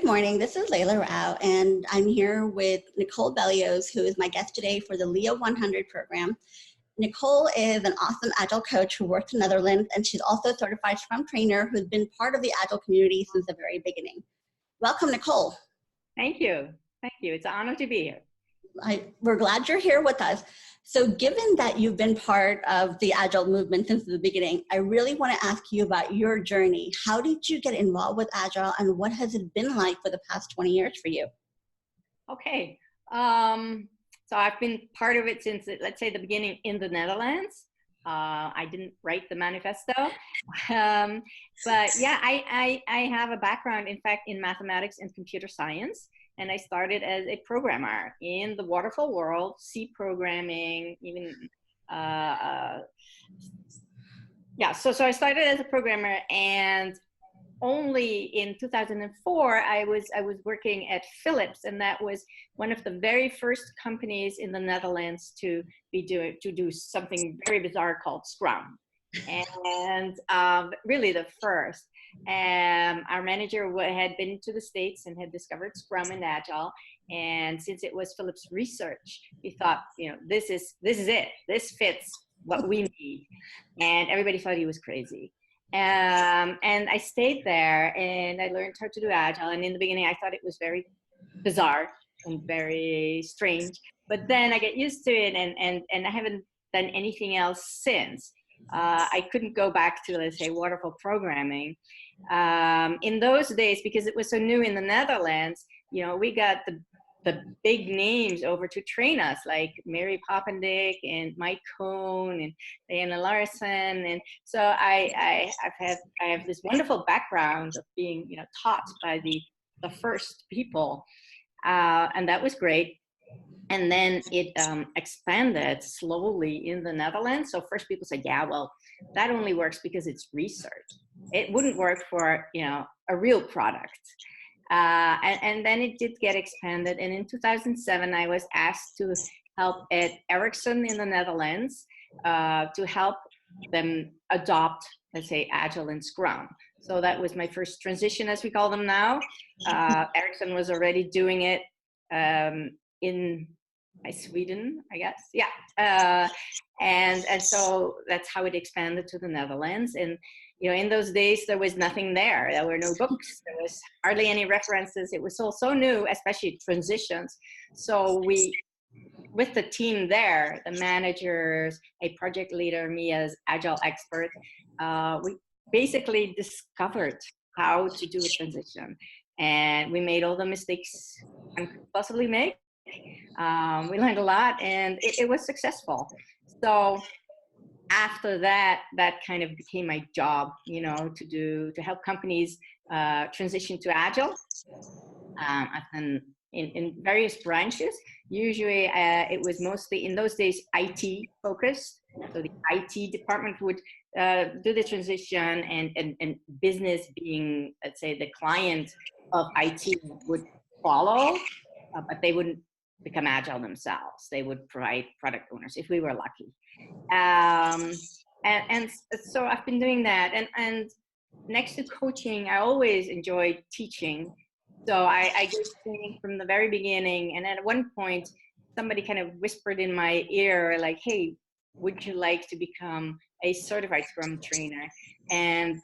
morning. This is Leila Rao, and I'm here with Nicole Belilos, who is my guest today for the LIA100 program. Nicole is an awesome Agile coach who works in the Netherlands, and she's also a Certified Scrum Trainer who's been part of the Agile community since the very beginning. Welcome, Nicole. Thank you. Thank you. It's an honor to be here. We're glad you're here with us. So given that you've been part of the Agile movement since the beginning, I really want to ask you about your journey. How did you get involved with Agile, and what has it been like for the past 20 years for you? Okay. So I've been part of it since, let's say, the beginning in the Netherlands. I didn't write the manifesto. But yeah, I have a background, in fact, in mathematics and computer science. And I started as a programmer in the waterfall world, C programming, even, so I started as a programmer, and only in 2004, I was working at Philips, and that was one of the very first companies in the Netherlands to do something very bizarre called Scrum. And really the first. Our manager had been to the States and had discovered Scrum and Agile. And since it was Philips research, we thought, this is it. This fits what we need. And everybody thought he was crazy. And I stayed there and I learned how to do Agile. And in the beginning, I thought it was very bizarre and very strange. But then I get used to it, and I haven't done anything else since. I couldn't go back to, let's say, waterfall programming. In those days, because it was so new in the Netherlands, we got the big names over to train us, like Mary Poppendick and Mike Cohn and Diana Larson. And so I have this wonderful background of being, taught by the first people. And that was great. And then it expanded slowly in the Netherlands. So first people said, yeah, well, that only works because it's research. It wouldn't work for, a real product. And then it did get expanded. And in 2007, I was asked to help at Ericsson in the Netherlands to help them adopt, let's say, Agile and Scrum. So that was my first transition, as we call them now. Ericsson was already doing it in Sweden, I guess. Yeah. And so that's how it expanded to the Netherlands. And, in those days, there was nothing there. There were no books. There was hardly any references. It was all so new, especially transitions. So with the team there, the managers, a project leader, me as Agile expert, we basically discovered how to do a transition. And we made all the mistakes one could possibly make. We learned a lot, and it was successful. So after that kind of became my job, to help companies transition to Agile. And in various branches. Usually it was mostly in those days IT focused. So the IT department would do the transition, and business, being, let's say, the client of IT, would follow, but they wouldn't become Agile themselves. They would provide product owners if we were lucky. And so I've been doing that. And next to coaching, I always enjoyed teaching. So I did training from the very beginning. And at one point, somebody kind of whispered in my ear, like, hey, would you like to become a certified Scrum Trainer? And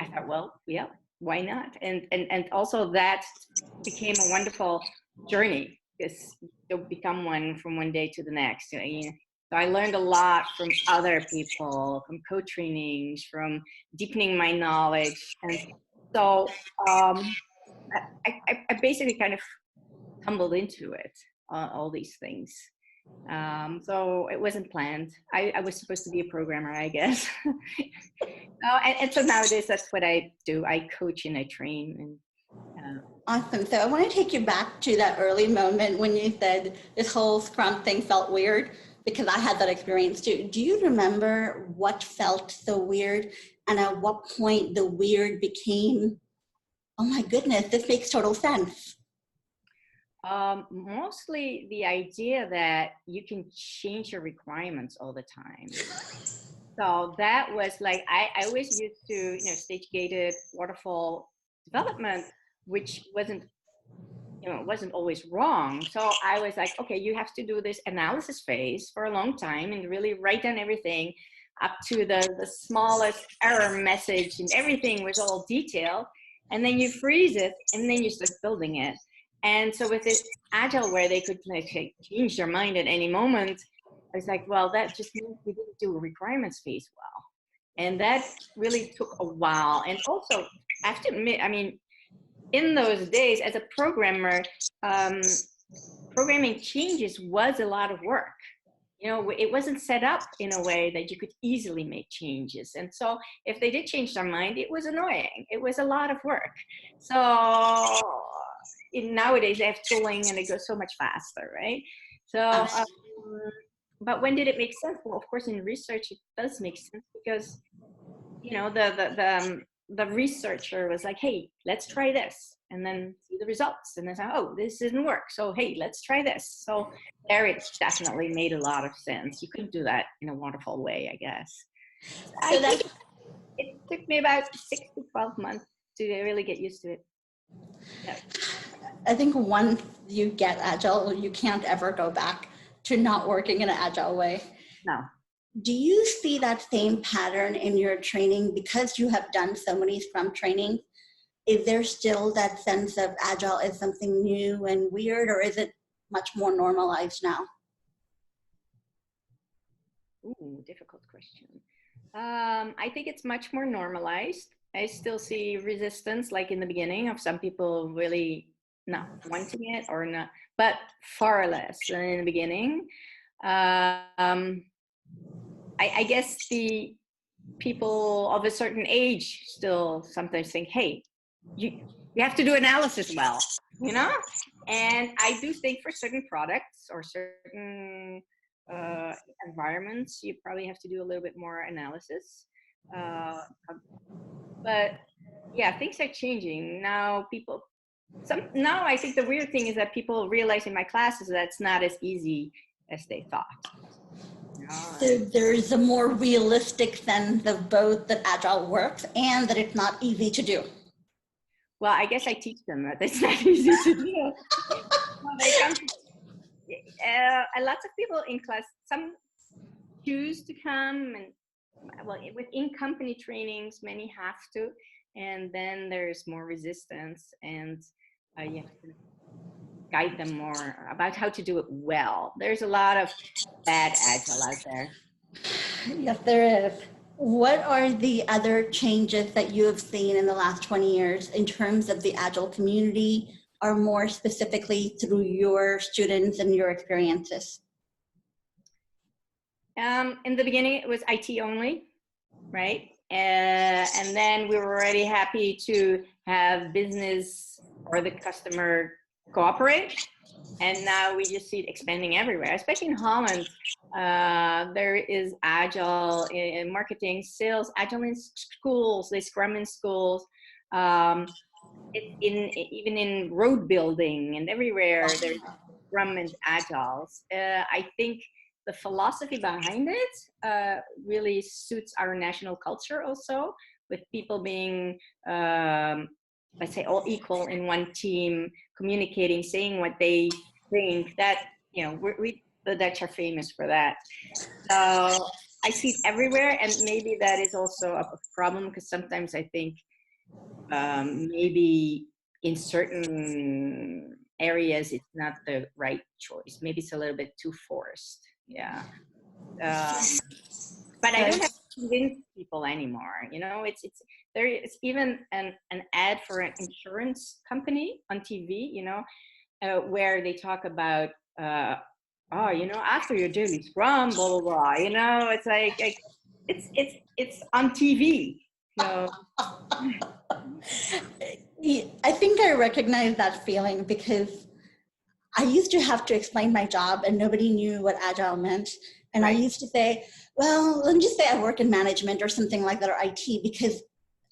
I thought, well, yeah, why not? And also that became a wonderful journey, because you'll become one from one day to the next. So I learned a lot from other people, from co-trainings, from deepening my knowledge. And so I basically kind of tumbled into it, all these things. So it wasn't planned. I was supposed to be a programmer, I guess. And so nowadays, that's what I do. I coach and I train. And Awesome. So I want to take you back to that early moment when you said this whole Scrum thing felt weird, because I had that experience too. Do you remember what felt so weird, and at what point the weird became, oh my goodness, this makes total sense? Mostly the idea that you can change your requirements all the time. So that was like, I always used to, stage gated waterfall development which wasn't, it wasn't always wrong. So I was like, okay, you have to do this analysis phase for a long time and really write down everything up to the smallest error message, and everything was all detailed. And then you freeze it and then you start building it. And so with this Agile, where they could like change their mind at any moment, I was like, well, that just means we didn't do a requirements phase well. And that really took a while. And also, I have to admit, I mean, in those days as a programmer, programming changes was a lot of work. It wasn't set up in a way that you could easily make changes. And so if they did change their mind, it was annoying. It was a lot of work. So nowadays they have tooling and it goes so much faster, right? So, but when did it make sense? Well, of course, in research, it does make sense because, the researcher was like, hey, let's try this, and then see the results. And then say, oh, this didn't work. So, hey, let's try this. So there it definitely made a lot of sense. You couldn't do that in a waterfall way, I guess. I think it took me about 6 to 12 months to really get used to it. Yeah. I think once you get Agile, you can't ever go back to not working in an Agile way. No. Do you see that same pattern in your training because you have done so many Scrum trainings? Is there still that sense of Agile is something new and weird, or is it much more normalized now? Ooh, difficult question. I think it's much more normalized. I still see resistance, like in the beginning, of some people really not wanting it or not, but far less than in the beginning. I guess the people of a certain age still sometimes think, hey, you have to do analysis well, And I do think for certain products or certain environments, you probably have to do a little bit more analysis. But yeah, things are changing now. Now I think the weird thing is that people realize in my classes that it's not as easy as they thought. So there's a more realistic sense of both that Agile works and that it's not easy to do. Well, I guess I teach them that it's not easy to do. Lots of people in class, some choose to come, and well, within company trainings, many have to, and then there's more resistance, and you have to guide them more about how to do it well. There's a lot of bad Agile out there. Yes, there is. What are the other changes that you have seen in the last 20 years in terms of the Agile community, or more specifically through your students and your experiences? In the beginning, it was IT only, right? And then we were already happy to have business or the customer cooperate. And now we just see it expanding everywhere, especially in Holland. There is Agile in marketing, sales, Agile in schools, they Scrum in schools. Even in road building and everywhere, there's Scrum and Agiles. I think the philosophy behind it really suits our national culture also, with people being, let's say, all equal in one team, communicating, saying what they think. That, the Dutch are famous for that. So I see it everywhere, and maybe that is also a problem, because sometimes I think maybe in certain areas it's not the right choice. Maybe it's a little bit too forced. Yeah. But I don't have to convince people anymore. There is even an ad for an insurance company on TV, where they talk about, after your daily Scrum, blah, blah, blah, it's like it's on TV. So. I think I recognize that feeling, because I used to have to explain my job and nobody knew what Agile meant. And right. I used to say, well, let me just say I work in management or something like that, or IT, because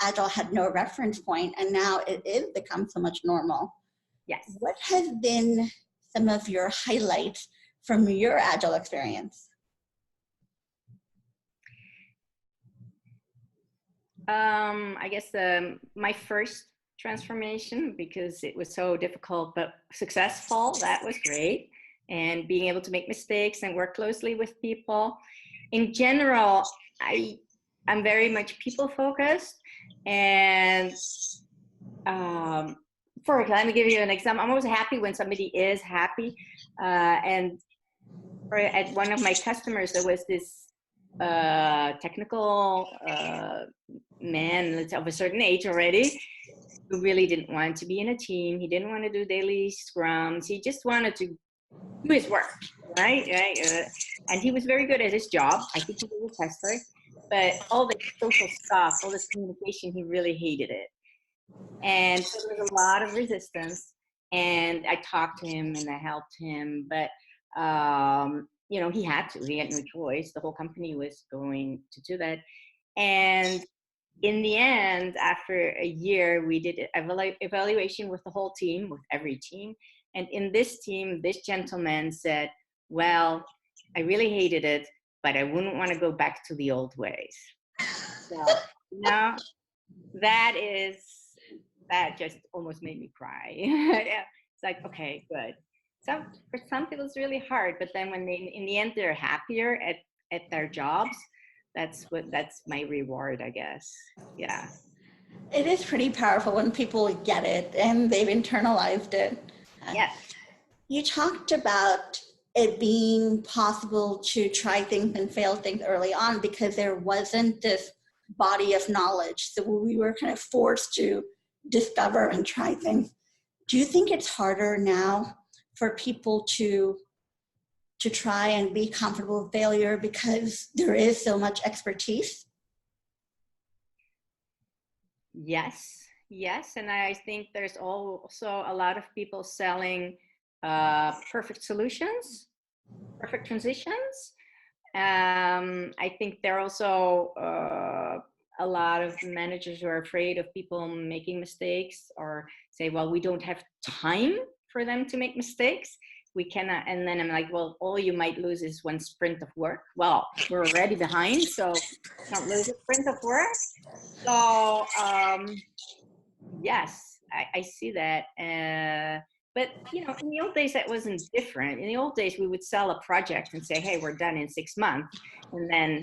Agile had no reference point. And now it is become so much normal. Yes. What has been some of your highlights from your Agile experience? I guess my first transformation because it was so difficult but successful. That was great. And being able to make mistakes and work closely with people. In general, I'm very much people focused. And for example, let me give you an example. I'm always happy when somebody is happy. And at one of my customers, there was this technical man of a certain age already who really didn't want to be in a team. He didn't want to do daily scrums. He just wanted to do his work, right? And he was very good at his job. I think he was a tester, but all the social stuff, all this communication, he really hated it. And so there was a lot of resistance. And I talked to him and I helped him, but you know, he had no choice. The whole company was going to do that. And in the end, after a year, we did an evaluation with the whole team, with every team. And in this team, this gentleman said, well, I really hated it, but I wouldn't want to go back to the old ways. So, no, that just almost made me cry. Yeah. It's like, okay, good. So for some people it's really hard, but then when they, in the end, they're happier at their jobs, that's my reward, I guess. Yeah. It is pretty powerful when people get it and they've internalized it. Yes. You talked about it being possible to try things and fail things early on because there wasn't this body of knowledge. So we were kind of forced to discover and try things. Do you think it's harder now for people to try and be comfortable with failure because there is so much expertise? Yes, and I think there's also a lot of people selling perfect solutions, perfect transitions. I think there are also a lot of managers who are afraid of people making mistakes or say, well, we don't have time for them to make mistakes. We cannot. And then I'm like, well, all you might lose is one sprint of work. Well, we're already behind, so don't lose a sprint of work. So yes, I see that. But you know, in the old days that wasn't different. In the old days, we would sell a project and say, "Hey, we're done in 6 months," and then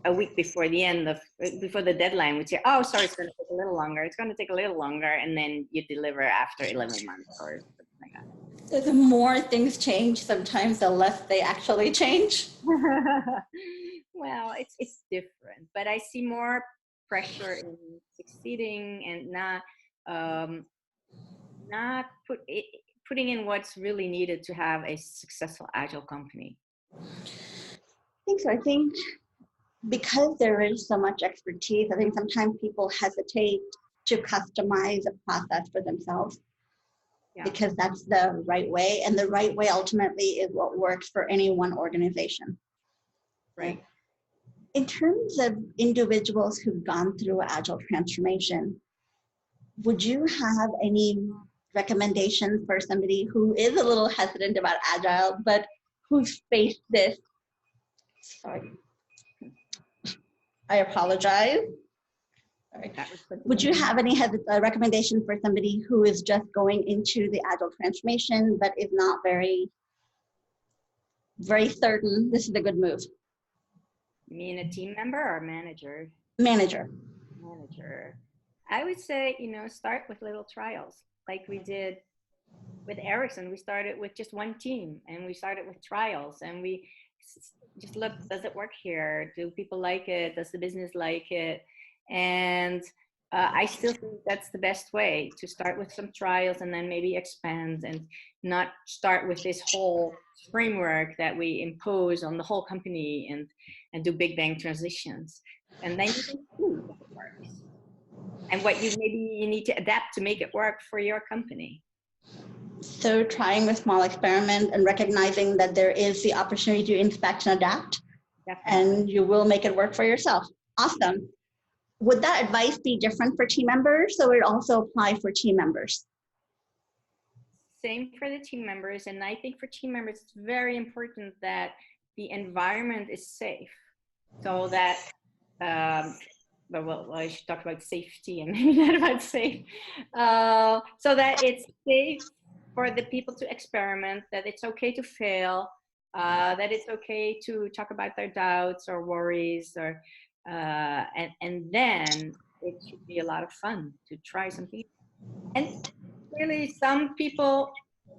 a week before the deadline, we'd say, "Oh, sorry, it's going to take a little longer. It's going to take a little longer," and then you deliver after 11 months or something like that. So the more things change, sometimes the less they actually change. Well, it's different, but I see more pressure in succeeding and not putting in what's really needed to have a successful agile company. I think so. I think because there is so much expertise, I think sometimes people hesitate to customize a process for themselves. Yeah. Because that's the right way, and the right way ultimately is what works for any one organization. Right. In terms of individuals who've gone through agile transformation, would you have any recommendations for somebody who is a little hesitant about agile, but who's faced this? Sorry, I apologize. Sorry. Would you have any recommendation for somebody who is just going into the agile transformation, but is not very certain this is a good move? You mean a team member or a manager? Manager. I would say, you know, start with little trials like we did with Ericsson. We started with just one team and we started with trials and we just look, does it work here? Do people like it? Does the business like it? And I still think that's the best way, to start with some trials and then maybe expand and not start with this whole framework that we impose on the whole company and do big bang transitions. And then you can see if it works. And what you need to adapt to make it work for your company. So trying with small experiments and recognizing that there is the opportunity to inspect and adapt. Definitely. And you will make it work for yourself. Awesome. Would that advice be different for team members, or would it also apply for team members? Same for the team members. And I think for team members, it's very important that the environment is safe, so that well, I should talk about safety and maybe not about safe. So that it's safe for the people to experiment, that it's okay to fail, that it's okay to talk about their doubts or worries, or and then it should be a lot of fun to try something. And really, some people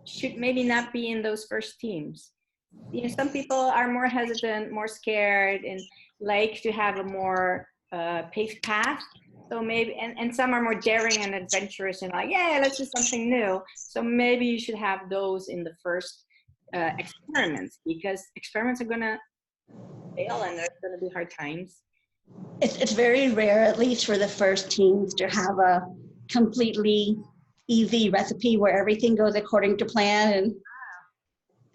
should maybe not be in those first teams. You know, some people are more hesitant, more scared, and like to have a more paved path. So maybe, and some are more daring and adventurous and like, yeah, let's do something new. So maybe you should have those in the first experiments, because experiments are gonna fail and there's gonna be hard times. It's very rare, at least for the first teams, to have a completely easy recipe where everything goes according to plan. And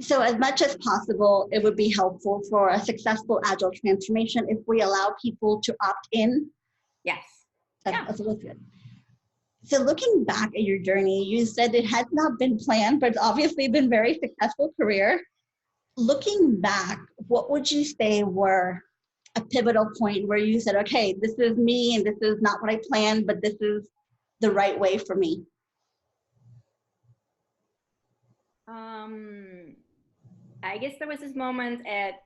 so as much as possible, it would be helpful for a successful agile transformation if we allow people to opt in. Yes. That's good. So looking back at your journey, you said it had not been planned, but it's obviously been a very successful career. Looking back, what would you say were a pivotal point where you said, okay, this is me and this is not what I planned, but this is the right way for me? I guess there was this moment at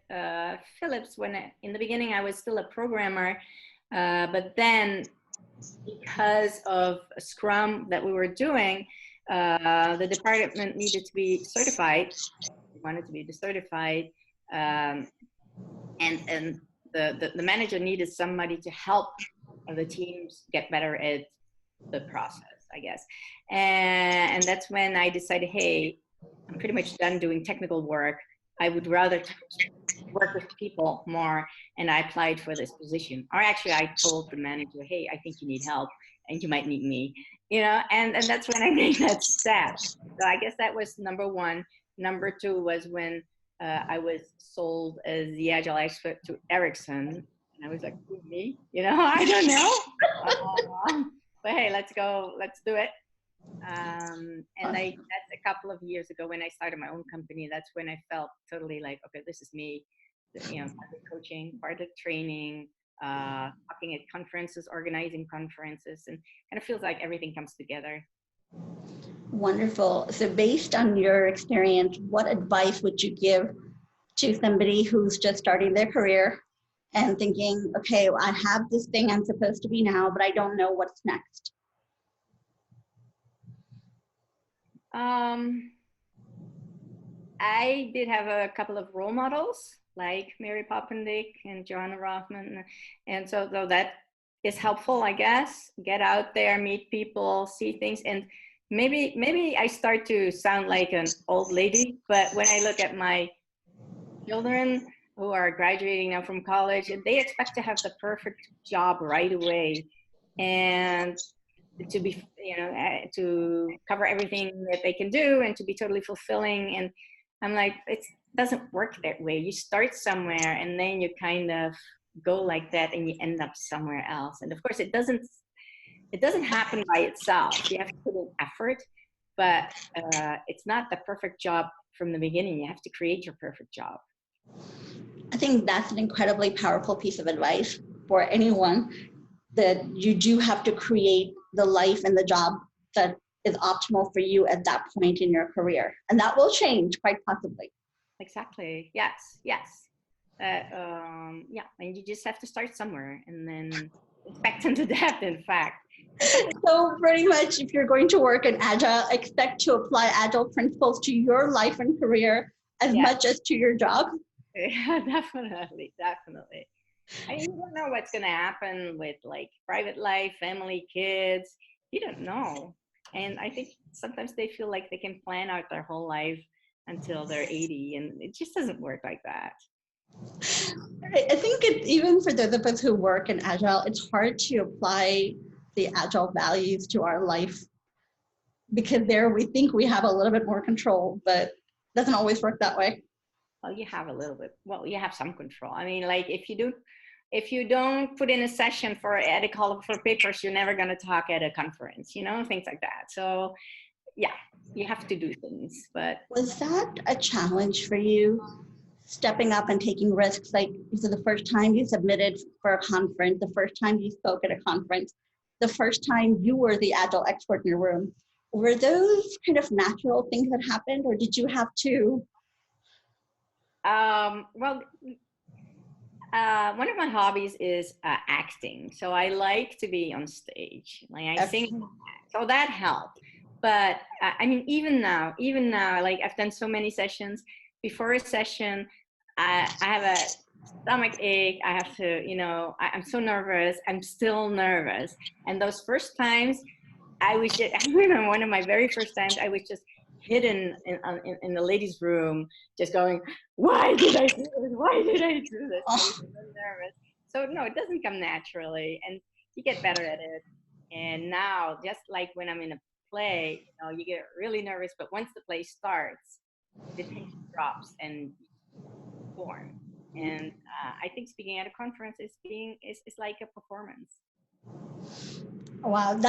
Philips when in the beginning I was still a programmer, but then because of Scrum that we were doing, the department needed to be certified. We wanted to be certified, and the manager needed somebody to help the teams get better at the process, I guess. And that's when I decided, hey, I'm pretty much done doing technical work. I would rather work with people more, and I applied for this position. Or actually, I told the manager, hey, I think you need help and you might need me, you know, and that's when I made that step. So I guess that was number one. Number two was when I was sold as the agile expert to Ericsson, and I was like, who, me? You know, I don't know. But hey, let's go, let's do it. And that's a couple of years ago when I started my own company. That's when I felt totally like, okay, this is me. You know, part of coaching, part of training, talking at conferences, organizing conferences, and kind of feels like everything comes together. Wonderful. So based on your experience, what advice would you give to somebody who's just starting their career and thinking, okay, well, I have this thing I'm supposed to be now, but I don't know what's next? I did have a couple of role models like Mary Poppendick and Joanna Rothman. And so though that is helpful, I guess. Get out there, meet people, see things. And maybe I start to sound like an old lady, but when I look at my children who are graduating now from college, and they expect to have the perfect job right away. And to be, you know, to cover everything that they can do and to be totally fulfilling. And I'm like, it doesn't work that way. You start somewhere and then you kind of go like that and you end up somewhere else. And of course it doesn't happen by itself. You have to put in effort, but it's not the perfect job from the beginning. You have to create your perfect job. I think that's an incredibly powerful piece of advice for anyone, that you do have to create the life and the job that is optimal for you at that point in your career. And that will change quite possibly. Exactly. Yes. Yes. Yeah. And you just have to start somewhere and then expect into that, in fact. So pretty much if you're going to work in Agile, expect to apply Agile principles to your life and career as much as to your job. Yeah, definitely. Definitely. I mean, you don't know what's going to happen with like private life, family, kids. You don't know. And I think sometimes they feel like they can plan out their whole life until they're 80, and it just doesn't work like that. I think even for those of us who work in Agile, it's hard to apply the Agile values to our life, because there we think we have a little bit more control, but it doesn't always work that way. Well, you have a little bit. Well, you have some control. I mean, like if you don't put in a session at a call for papers, you're never going to talk at a conference, you know, things like that. So yeah, you have to do things. But was that a challenge for you, stepping up and taking risks? Like you said, the first time you submitted for a conference, the first time you spoke at a conference, the first time you were the Agile expert in your room. Were those kind of natural things that happened, or did you have to? Well, one of my hobbies is acting. So I like to be on stage. Like I sing, so that helped. But I mean, even now, like I've done so many sessions. Before a session, I have a stomach ache. I have to, I'm so nervous. I'm still nervous. And those first times, I remember one of my very first times, I was just hidden in the ladies' room, just going, why did I do this? Why did I do this? I was so nervous. So no, it doesn't come naturally, and you get better at it. And now, just like when I'm in a play, you get really nervous, but once the play starts, the tension drops and form. And I think speaking at a conference is like a performance. Wow,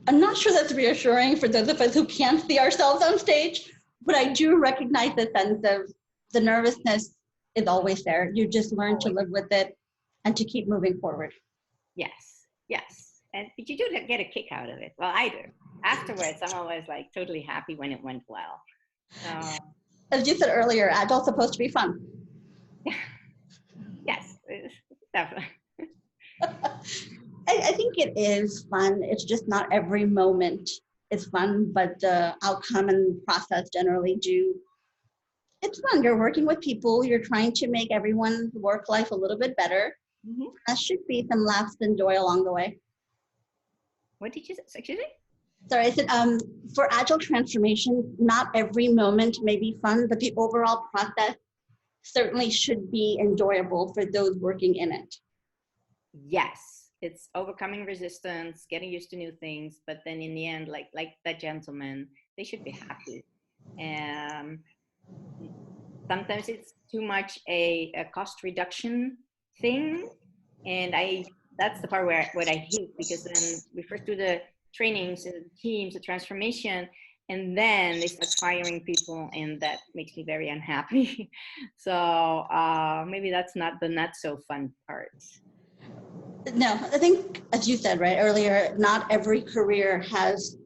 I'm not sure that's reassuring for those of us who can't see ourselves on stage, but I do recognize the sense of the nervousness is always there. You just learn to live with it and to keep moving forward. Yes. But you do get a kick out of it. Well, I do. Afterwards, I'm always like totally happy when it went well. As you said earlier, Agile's supposed to be fun. Yes, definitely. I think it is fun. It's just not every moment is fun, but the outcome and process generally do. It's fun. You're working with people. You're trying to make everyone's work life a little bit better. Mm-hmm. There should be some laughs and joy along the way. What did you say? Excuse me? Sorry, I said for Agile transformation, not every moment may be fun, but the overall process certainly should be enjoyable for those working in it. Yes, it's overcoming resistance, getting used to new things, but then in the end, like that gentleman, they should be happy. And sometimes it's too much a cost reduction thing, and that's the part what I hate, because then we first do the trainings and the teams, the transformation, and then they start firing people, and that makes me very unhappy. So maybe that's not the not so fun part. No, I think, as you said right earlier, not every career has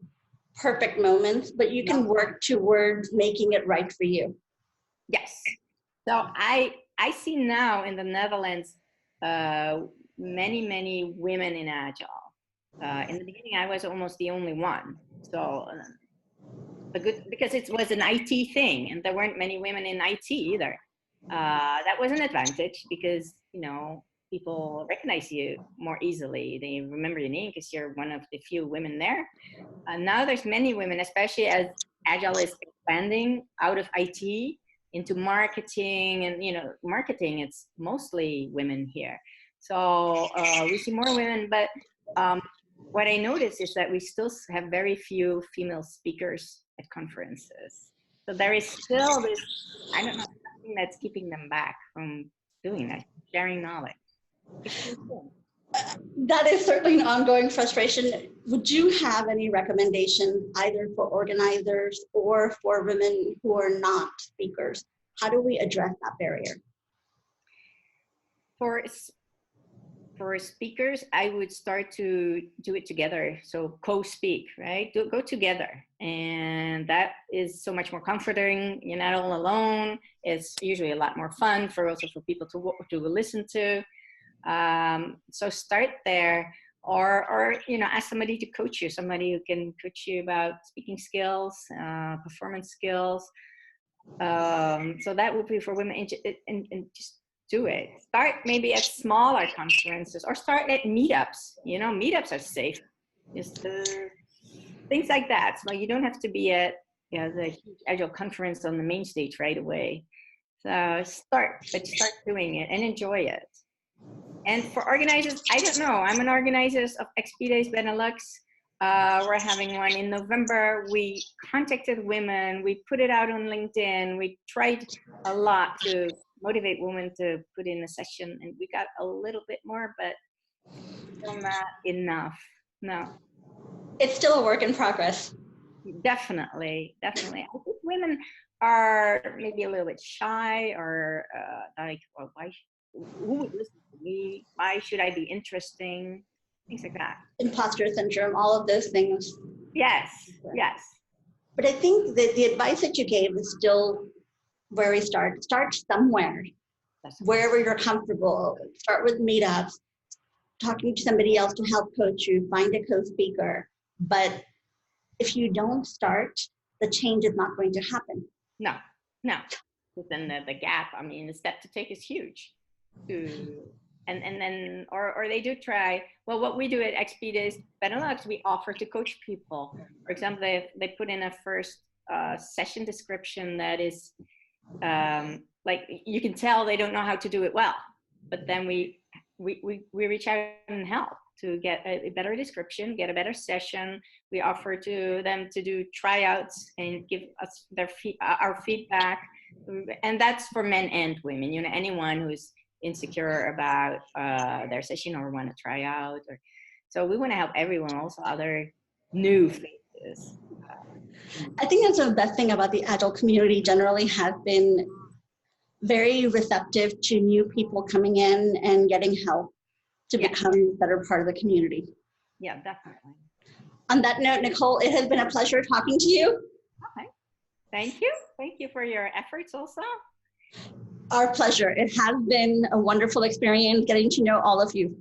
perfect moments, but you can work towards making it right for you. Yes. So I see now in the Netherlands many women in Agile. In the beginning, I was almost the only one. So because it was an IT thing, and there weren't many women in IT either. That was an advantage because people recognize you more easily. They remember your name because you're one of the few women there. Now there's many women, especially as Agile is expanding out of IT into marketing, and marketing, it's mostly women here. So we see more women, but what I notice is that we still have very few female speakers at conferences. So there is still this, I don't know, something that's keeping them back from doing that, sharing knowledge. That is certainly an ongoing frustration. Would you have any recommendations either for organizers or for women who are not speakers? How do we address that barrier? For speakers, I would start to do it together. So co-speak, right? Go together. And that is so much more comforting. You're not all alone. It's usually a lot more fun for people to listen to. So start there, or ask somebody to coach you, somebody who can coach you about speaking skills, performance skills. So that would be for women, and just do it. Start maybe at smaller conferences, or start at meetups. Meetups are safe. Just things like that. So you don't have to be at the huge Agile conference on the main stage right away. So start doing it and enjoy it. And for organizers, I don't know. I'm an organizer of XP Days Benelux. We're having one in November. We contacted women. We put it out on LinkedIn. We tried a lot to motivate women to put in a session, and we got a little bit more, but still not enough. No. It's still a work in progress. Definitely. I think women are maybe a little bit shy or like, well, who would listen to me? Why should I be interesting? Things like that. Imposter syndrome, all of those things. Yes, yes. But I think that the advice that you gave is still where we start. Start somewhere, wherever you're comfortable. Start with meetups, talking to somebody else to help coach you, find a co-speaker. But if you don't start, the change is not going to happen. No. Within the gap, I mean, the step to take is huge. And then, or they do try, well, what we do at XP is Benelux, we offer to coach people. For example, they put in a first session description that is, like, you can tell they don't know how to do it well, but then we reach out and help to get a better description, get a better session. We offer to them to do tryouts and give us our feedback. And that's for men and women, you know, anyone who's insecure about their session or want to try out. So we want to help everyone, also other new faces. I think that's the best thing about the Agile community generally has been very receptive to new people coming in and getting help to become a better part of the community. Yeah, definitely. On that note, Nicole, it has been a pleasure talking to you. Okay. Thank you. Thank you for your efforts also. Our pleasure. It has been a wonderful experience getting to know all of you.